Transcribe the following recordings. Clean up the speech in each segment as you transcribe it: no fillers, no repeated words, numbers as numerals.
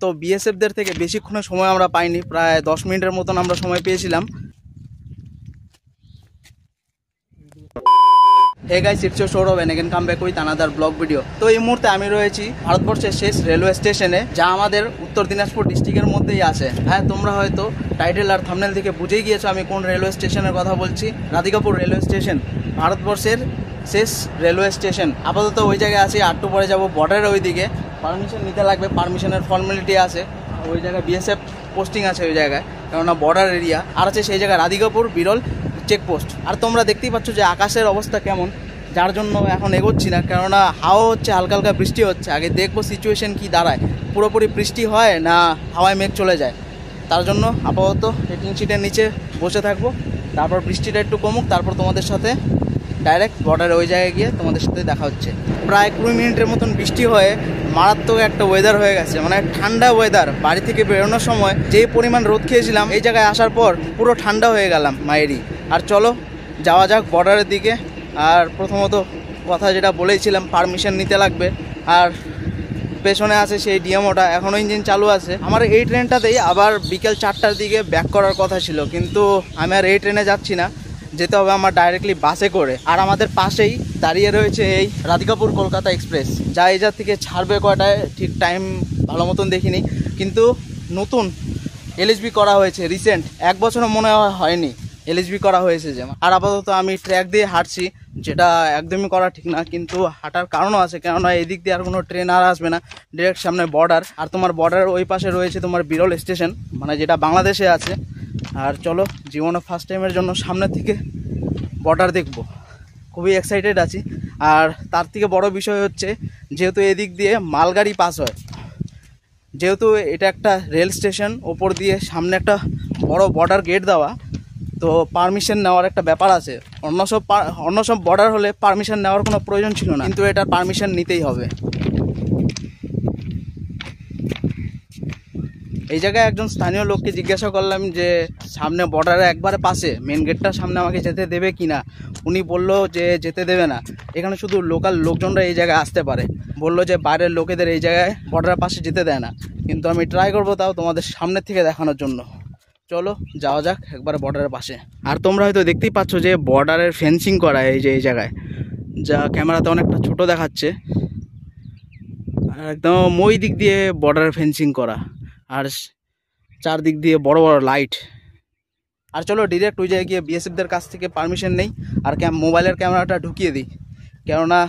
তো বিএসএফদের থেকে বেশিক্ষণের সময় আমরা পাইনি, প্রায় 10 মিনিটের মতন আমরা সময় পেয়েছিলাম। Hey guys, it's your Sourav and again come back with another blog video. তো এই মুহূর্তে আমি রয়েছি ভারতবর্ষের শেষ রেলওয়ে স্টেশনে, যা আমাদের উত্তর দিনাজপুর ডিস্ট্রিক্টের মধ্যেই আছে। হ্যাঁ, তোমরা হয়তো টাইটেল আর থাম্বনেল থেকে বুঝেই গিয়েছো আমি কোন রেলওয়ে স্টেশনের কথা বলছি। রাধিকাপুর রেলওয়ে স্টেশন, ভারতবর্ষের শেষ রেলওয়ে স্টেশন। আপাতত ওই জায়গায় আছি, একটু পরে যাবো বর্ডারের ওই দিকে। পারমিশন নিতে লাগবে, পারমিশনের ফর্মালিটি আছে। ওই জায়গায় বিএসএফ পোস্টিং আছে ওই জায়গায়, কেননা বর্ডার এরিয়া। আর আছে সেই জায়গায় রাধিকাপুর বিরল চেকপোস্ট। আর তোমরা দেখতেই পাচ্ছ যে আকাশের অবস্থা কেমন, যার জন্য এখন এগোচ্ছি না, কেননা হাওয়া হচ্ছে, হালকা হালকা বৃষ্টি হচ্ছে। আগে দেখবো সিচুয়েশন কি দাঁড়ায়, পুরোপুরি বৃষ্টি হয় না হাওয়ায় মেঘ চলে যায়। তার জন্য আপাতত টিন শিটের নিচে বসে থাকবো, তারপর বৃষ্টিটা একটু কমুক, তারপর তোমাদের সাথে ডাইরেক্ট বর্ডারে ওই জায়গায় গিয়ে তোমাদের সাথে দেখা হচ্ছে। প্রায় 20 মিনিটের মতন বৃষ্টি হয়ে মারাত্মক একটা ওয়েদার হয়ে গেছে, মানে ঠান্ডা ওয়েদার। বাড়ি থেকে বেরোনোর সময় যেই পরিমাণ রোদ খেয়েছিলাম, এই জায়গায় আসার পর পুরো ঠান্ডা হয়ে গেলাম মায়েরই। আর চলো যাওয়া যাক বর্ডারের দিকে। আর প্রথমত কথা যেটা বলেছিলাম, পারমিশন নিতে লাগবে। আর পেছনে আছে সেই ডিএমওটা, এখনও ইঞ্জিন চালু আছে। আমার এই ট্রেনটাতেই আবার বিকেল 4টার দিকে ব্যাক করার কথা ছিল, কিন্তু আমি আর এই ট্রেনে যাচ্ছি না, যেতে হবে আমার ডাইরেক্টলি বাসে করে। আর আমাদের পাশেই দাঁড়িয়ে রয়েছে এই রাধিকাপুর কলকাতা এক্সপ্রেস, যা এই জায়গা থেকে ছাড়বে কয়টায় ঠিক টাইম ভালো মতন দেখিনি, কিন্তু নতুন এলএসবি করা হয়েছে রিসেন্ট, 1 বছরও মনে হয়নি এলএসবি করা হয়েছে যে। আর আপাতত আমি ট্র্যাক দিয়ে হাঁটছি, যেটা একদমই করা ঠিক না, কিন্তু হাঁটার কারণও আছে, কেননা এদিক দিয়ে আর কোনো ট্রেন আর আসবে না। ডিরেক্ট সামনে বর্ডার, আর তোমার বর্ডার ওই পাশে রয়েছে তোমার বিরল স্টেশন, মানে যেটা বাংলাদেশে আছে। আর চলো, জীবনে ফার্স্ট টাইমের জন্য সামনে থেকে বর্ডার দেখব, খুবই এক্সাইটেড আছি। আর তার থেকে বড় বিষয় হচ্ছে, যেহেতু এদিক দিয়ে মালগাড়ি পাস হয়, যেহেতু এটা একটা রেল স্টেশন, ওপর দিয়ে সামনে একটা বড় বর্ডার গেট দেওয়া, তো পারমিশন নেওয়ার একটা ব্যাপার আছে। অন্য সব বর্ডার হলে পারমিশন নেওয়ার কোনো প্রয়োজন ছিল না, কিন্তু এটার পারমিশন নিতেই হবে। এই জায়গায় একজন স্থানীয় লোককে জিজ্ঞাসা করলাম যে সামনে বর্ডারে একবারে পাশে মেন গেটটার সামনে আমাকে যেতে দেবে কি না। উনি বললো যে যেতে দেবে না, এখানে শুধু লোকাল লোকজনরা এই জায়গায় আসতে পারে। বললো যে বাইরের লোকেদের এই জায়গায় বর্ডারের পাশে যেতে দেয় না, কিন্তু আমি ট্রাই করবো তাও তোমাদের সামনের থেকে দেখানোর জন্য। চলো যাওয়া যাক একবার বর্ডারের পাশে। আর তোমরা হয়তো দেখতেই পাচ্ছ যে বর্ডারের ফেন্সিং করা এই যে এই জায়গায়, যা ক্যামেরাতে অনেকটা ছোট দেখাচ্ছে। আর একদম ওই দিক দিয়ে বর্ডারের ফেন্সিং করা, আর চারদিক দিয়ে বড় বড় লাইট। আর চলো ডিরেক্ট ওই জায়গায় গিয়ে বিএসএফদের কাছ থেকে পারমিশন নেই, আর মোবাইলের ক্যামেরাটা ঢুকিয়ে দিই, কেননা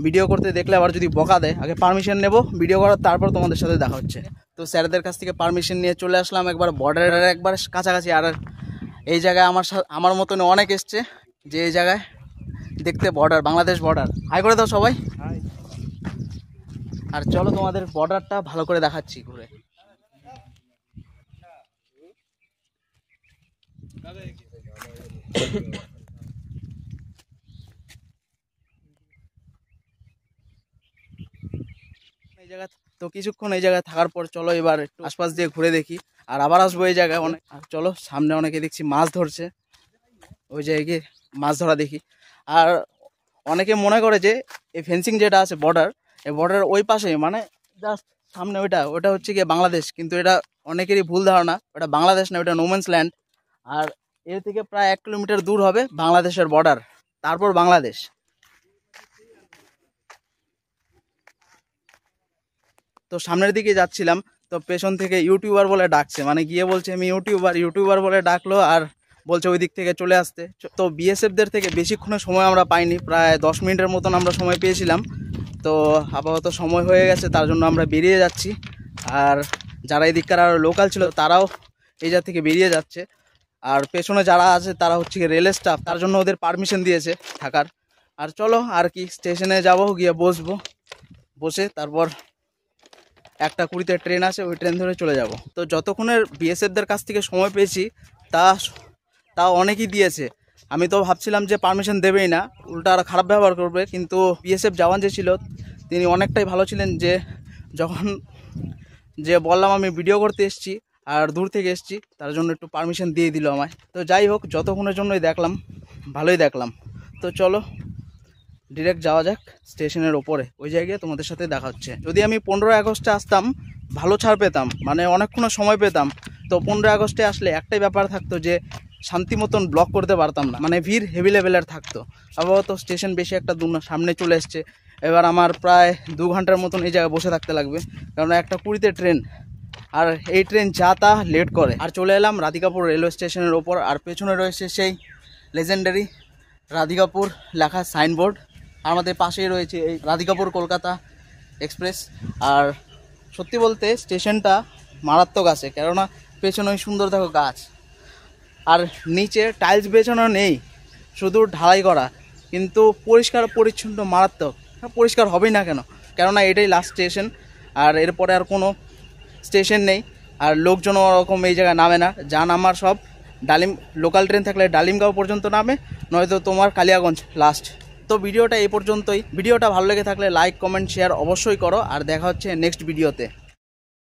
ভিডিও করতে দেখলে আবার যদি বকা দেয়। আগে পারমিশন নেব ভিডিও করার, তারপর তোমাদের সাথে দেখা হচ্ছে। তো স্যারদের কাছ থেকে পারমিশন নিয়ে চলে আসলাম একবার বর্ডারের একবার কাছাকাছি। আর এই জায়গায় আমার মতন অনেক এসছে, যে এই জায়গায় দেখতে বর্ডার, বাংলাদেশ বর্ডার। হাই করে দাও সবাই। আর চলো তোমাদের বর্ডারটা ভালো করে দেখাচ্ছি ঘুরে। এই জায়গা তো কিছুক্ষণ এই জায়গায় থাকার পর চলো এবার একটু আশপাশ দিয়ে ঘুরে দেখি, আর আবার আসবো এই জায়গায় অনেক। আর চলো সামনে অনেকে দেখছি মাছ ধরছে, ওই জায়গায় মাছ ধরা দেখি। আর অনেকে মনে করে যে এই ফেন্সিং যেটা আছে বর্ডার, এই বর্ডার ওই পাশে, মানে জাস্ট সামনে ওটা হচ্ছে গিয়ে বাংলাদেশ, কিন্তু এটা অনেকেরই ভুল ধারণা। ওটা বাংলাদেশ না, ওটা নোম্যান্স ল্যান্ড। আর এর থেকে প্রায় 1 কিলোমিটার দূর হবে বাংলাদেশের বর্ডার, তারপর বাংলাদেশ। তো সামনের দিকে যাচ্ছিলাম, তো পেছন থেকে ইউটিউবার বলে ডাকছে, মানে গিয়ে বলছে আমি ইউটিউবার বলে ডাকলো, আর বলছে ওই দিক থেকে চলে আসতে। তো বিএসএফদের থেকে বেশিক্ষণের সময় আমরা পাইনি, প্রায় 10 মিনিটের মতন আমরা সময় পেয়েছিলাম। তো আপাতত সময় হয়ে গেছে, তার জন্য আমরা বেরিয়ে যাচ্ছি। আর যারা এই দিককার আর লোকাল ছিল তারাও এই জায়গা থেকে বেরিয়ে যাচ্ছে। আর পেছনে যারা আছে তারা হচ্ছে রেল স্টাফ, তার জন্য ওদের পারমিশন দিয়েছে থাকার। আর চলো আর কি, স্টেশনে যাব, গিয়ে বসে তারপর 1:20 ট্রেন আছে, ওই ট্রেন ধরে চলে যাব। তো যতক্ষণের বিএসএফদের কাছ থেকে সময় পেয়েছি তা অনেকই দিয়েছে। আমি তো ভাবছিলাম যে পারমিশন দেবেই না, উল্টা আর খারাপ ব্যবহার করবে, কিন্তু বিএসএফ জওয়ান যে ছিল তিনি অনেকটাই ভালো ছিলেন। যখন বললাম আমি ভিডিও করতে এসেছি আর দূর থেকে এসেছি, তার জন্য একটু পারমিশন দিয়ে দিল আমায়। তো যাই হোক, যতক্ষণের জন্যই দেখলাম, ভালোই দেখলাম। তো চলো ডিরেক্ট যাওয়া যাক স্টেশনের ওপরে, ওই জায়গায় তোমাদের সাথে দেখা হচ্ছে। যদি আমি 15 আগস্টে আসতাম ভালো ছাড় পেতাম, মানে অনেকক্ষণ সময় পেতাম। তো 15 আগস্টে আসলে একটাই ব্যাপার থাকতো যে শান্তি মতন ব্লক করতে পারতাম না, মানে ভিড় হেভি লেভেলের থাকতো। আপাতত স্টেশন বেশি একটা দূর না, সামনে চলে এসছে। এবার আমার প্রায় 2 ঘন্টার মতন এই জায়গায় বসে থাকতে লাগবে, কারণ 1:20-তে ট্রেন, আর এই ট্রেন যা তা লেট করে। আর চলে এলাম রাধিকাপুর রেলওয়ে স্টেশনের ওপর, আর পেছনে রয়েছে সেই লেজেন্ডারি রাধিকাপুর লেখা সাইনবোর্ড। আমাদের পাশেই রয়েছে এই রাধিকাপুর কলকাতা এক্সপ্রেস। আর সত্যি বলতে স্টেশনটা মারাত্মক আছে, কেননা পেছনে ওই সুন্দর দেখো গাছ, আর নিচে টাইলস বেছানো নেই, শুধু ঢালাই করা, কিন্তু পরিষ্কার পরিচ্ছন্ন মারাত্মক। পরিষ্কার হবেই না কেন, কেননা এটাই লাস্ট স্টেশন, আর এরপরে আর কোনো স্টেশন নেই। আর লোকজন ওরকম এই জায়গায় নামে না, যা নামার সব লোকাল ট্রেন থাকলে ডালিমগাঁও পর্যন্ত নামে, নয়তো তোমার কালিয়াগঞ্জ লাস্ট। তো ভিডিওটা এই পর্যন্তই। ভিডিওটা ভালো লেগে থাকলে লাইক কমেন্ট শেয়ার অবশ্যই করো, আর দেখা হচ্ছে নেক্সট ভিডিওতে।